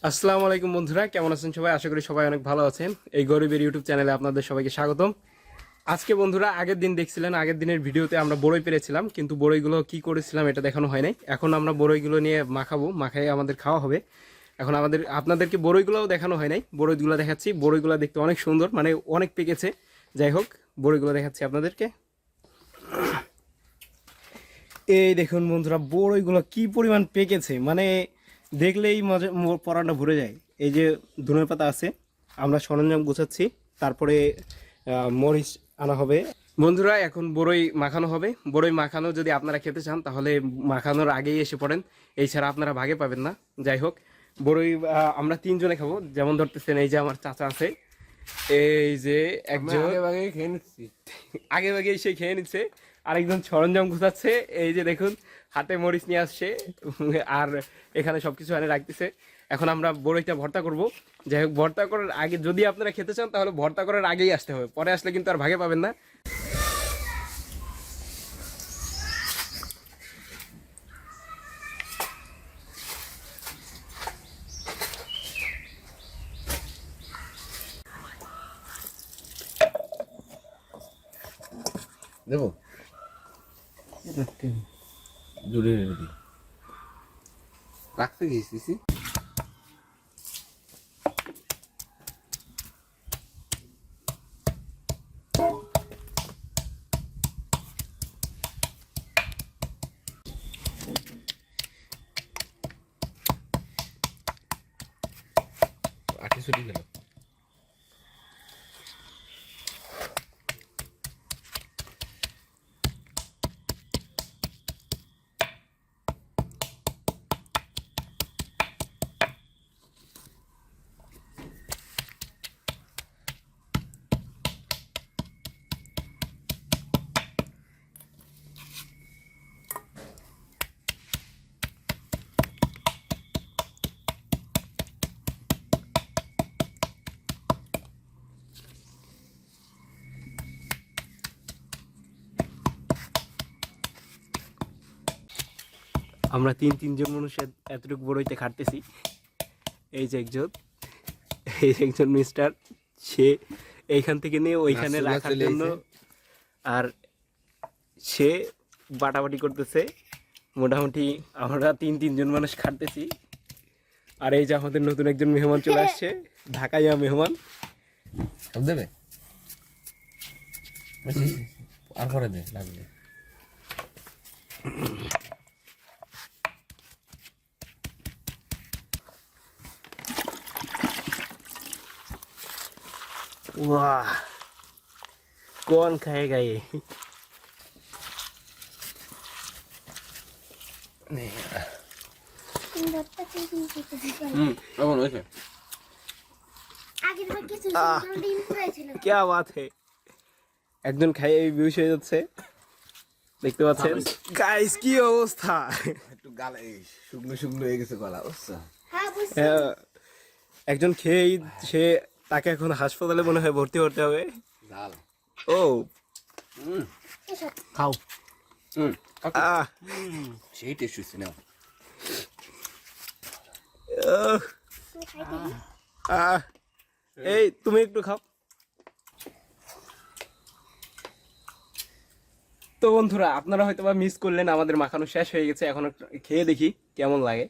আসসালামু আলাইকুম বন্ধুরা, কেমন আছেন সবাই? আশা করি সবাই অনেক ভালো আছেন। এই গরিবের ইউটিউব চ্যানেলে আপনাদের সবাইকে স্বাগতম। আজকে বন্ধুরা, আগের দিন দেখছিলেন, আগের দিনের ভিডিওতে আমরা বড়ই পেরেছিলাম, কিন্তু বড়ইগুলো কি করেছিলাম এটা দেখানো হয় নাই। এখন আমরা বড়ইগুলো নিয়ে মাখাই আমাদের খাওয়া হবে। এখন আপনাদেরকে বড়ইগুলোও দেখানো হয় নাই, বড়ইগুলো দেখাচ্ছি। বড়ইগুলো দেখতে অনেক সুন্দর, মানে অনেক পেকেছে। যাই হোক, বড়ইগুলো দেখাচ্ছি আপনাদেরকে। এই দেখুন বন্ধুরা, বড়ইগুলো কি পরিমাণ পেকেছে, মানে দেখলেই মজা, পরাটা ভরে যায়। এই যে ধনের পাতা আছে, আমরা সরঞ্জাম গুছাচ্ছি, তারপরে মরিচ আনা হবে। বন্ধুরা, এখন বড়ই মাখানো হবে। বড়ই মাখানো যদি আপনারা খেতে চান তাহলে মাখানোর আগেই এসে পড়েন, এছাড়া আপনারা ভাগে পাবেন না। যাই হোক, বড়ই আমরা তিনজনে খাবো। যেমন ধরতেছেন, এই যে আমার চাচা আছে, এই যে একজন আগে ভাগে সে খেয়ে নিচ্ছে, আরেকজন সরঞ্জাম গুছাচ্ছে। এই যে দেখুন, হাতে মরিচ নিয়ে আসছে আর এখানে সবকিছু এনে রাখতেছে। এখন আমরা বড়ইটা ভর্তা করব। যাই হোক, ভর্তা করার আগে যদি আপনারা খেতে চান তাহলে ভর্তা করার আগেই আসতে হবে, পরে আসলে কিন্তু আর ভাগে পাবেন না। দেবো জুড়ে রেডি রাখতে গেছি। আটে ছুটি গেল। আমরা তিনজন মানুষ এতটুকু বড়ইতে খাটতেছি। এই যে একজন মিস্টার, সে এইখান থেকে নিয়ে ওইখানে রাখার জন্য, আর সে বাটাবাটি করতেছে। মোটামুটি আমরা তিনজন মানুষ খাটতেছি। আর এই যে আমাদের নতুন একজন মেহমান চলে আসছে, ঢাকাইয়া মেহমান। সব দেবে আর করে দে লাগবে। वाह, कौन खाएगा ये? क्या बात है, একজন খাইয়ে বিউশ হয়ে যাচ্ছে, দেখতে পাচ্ছেন গাইস কি অবস্থা। একটু গালে শুকনো শুকনো হয়ে গেছে গলা, বুঝছো? একজন খেয়েই সে, তাকে এখন হাসপাতালে মনে হয় ভর্তি হতে হবে। ও খাও, সেই টেস্ট হচ্ছে না। এই তুমি একটু খাও। তো বন্ধুরা, আপনারা হয়তো বা মিস করলেন, আমাদের মাখানো শেষ হয়ে গেছে। এখন একটু খেয়ে দেখি কেমন লাগে।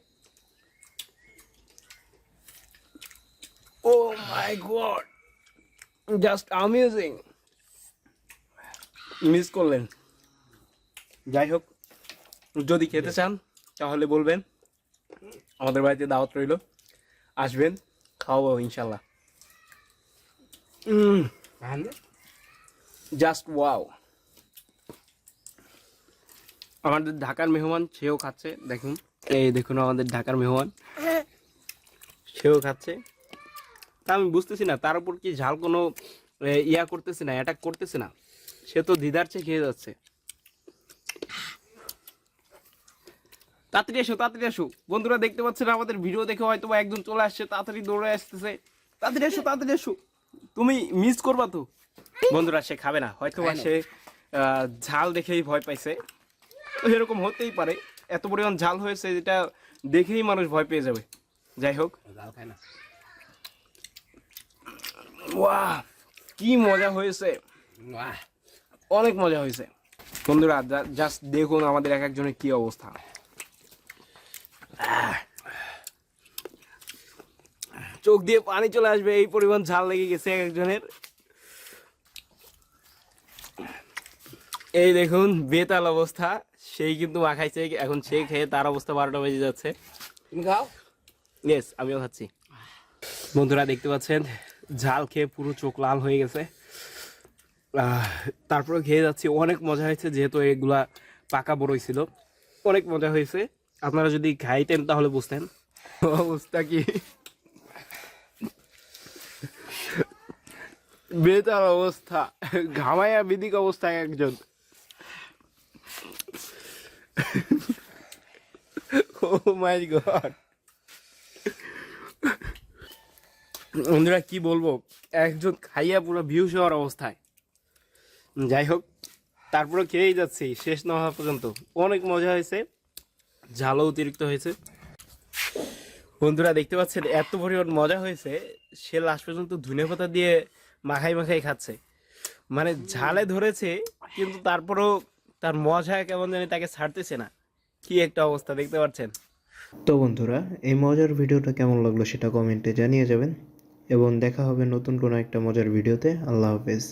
ও মাই গড, জাস্ট অ্যামেজিং। মিস করলেন। যাই হোক, যদি খেতে চান তাহলে বলবেন, আমাদের বাড়িতে দাওয়াত রইল, আসবেন, খাওয়াবো ইনশাল্লাহ। Just wow. আমাদের ঢাকার মেহমান, সেও খাচ্ছে। দেখুন, এই দেখুন আমাদের ঢাকার মেহমান, সেও খাচ্ছে। তা আমি বুঝতেছি না, তার উপর কি ঝাল কোনো ইয়া করতেছে না, অ্যাটাক করতেছে না, সে তো দিদার চেয়ে খেয়ে যাচ্ছে। তাড়াতাড়ি এসো, তাড়াতাড়ি এসো বন্ধুরা, দেখতে পাচ্ছেন আমাদের ভিডিও দেখে হয়তো বা একজন চলে আসছে, তাড়াতাড়ি দৌড়ে আসতেছে। তাড়াতাড়ি এসো, তাড়াতাড়ি এসো, তুমি মিস করবা তো। বন্ধুরা, সে খাবে না, হয়তো বা সে ঝাল দেখেই ভয় পাইছে। তো এরকম হতেই পারে, এত পরিমাণ ঝাল হয়েছে যেটা দেখেই মানুষ ভয় পেয়ে যাবে। যাই হোক, জাল খায় না। ওয়াহ কি মজা হয়েছে, বাহ, অনেক মজা হয়েছে বন্ধুরা। জাস্ট দেখুন আমাদের এক একজনের কি অবস্থা। চোখ দিয়ে পানি চলে আসবে, এই পরিমাণ ঝাল লেগে গেছে এক একজনের। এই দেখুন বেতাল অবস্থা, সেই কিন্তু মাখাইছে, এখন সে খেয়ে তার অবস্থা 12টা বেজে যাচ্ছে। তুমি খাও। ইয়েস, আমিও খাচ্ছি। বন্ধুরা দেখতে পাচ্ছেন ঝাল খেয়ে পুরো চোখ লাল হয়ে গেছে। তারপরে খেয়ে যাচ্ছি, অনেক মজা হয়েছে, যেহেতু এগুলা পাকা বড়ই ছিল, অনেক মজা হয়েছে। আপনারা যদি খাইতেন তাহলে বুঝতেন অবস্থা কি। বেতার অবস্থা, ঘামাইয়া বিদিক অবস্থায় একজন। ও মাই গড, বন্ধুরা কি বলবো, একজন খাইয়া পুরো ভিউস হওয়ার অবস্থায়। যাই হোক, তারপরে খেয়েই যাচ্ছি শেষ না হওয়া পর্যন্ত। অনেক মজা হয়েছে, ঝালও অতিরিক্ত হয়েছে। বন্ধুরা দেখতে পাচ্ছেন এত পরিমাণ মজা হয়েছে, সে লাস্ট পর্যন্ত ধনেপাতা দিয়ে মাখাই মাখাই খাচ্ছে। মানে ঝালে ধরেছে, কিন্তু তারপরেও তার মজা কেমন জানি তাকে ছাড়তেছে না। কি একটা অবস্থা দেখতে পাচ্ছেন। তো বন্ধুরা, এই মজার ভিডিওটা কেমন লাগলো সেটা কমেন্টে জানিয়ে যাবেন এবং দেখা হবে নতুন কোনো একটা মজার ভিডিওতে। আল্লাহ হাফেজ।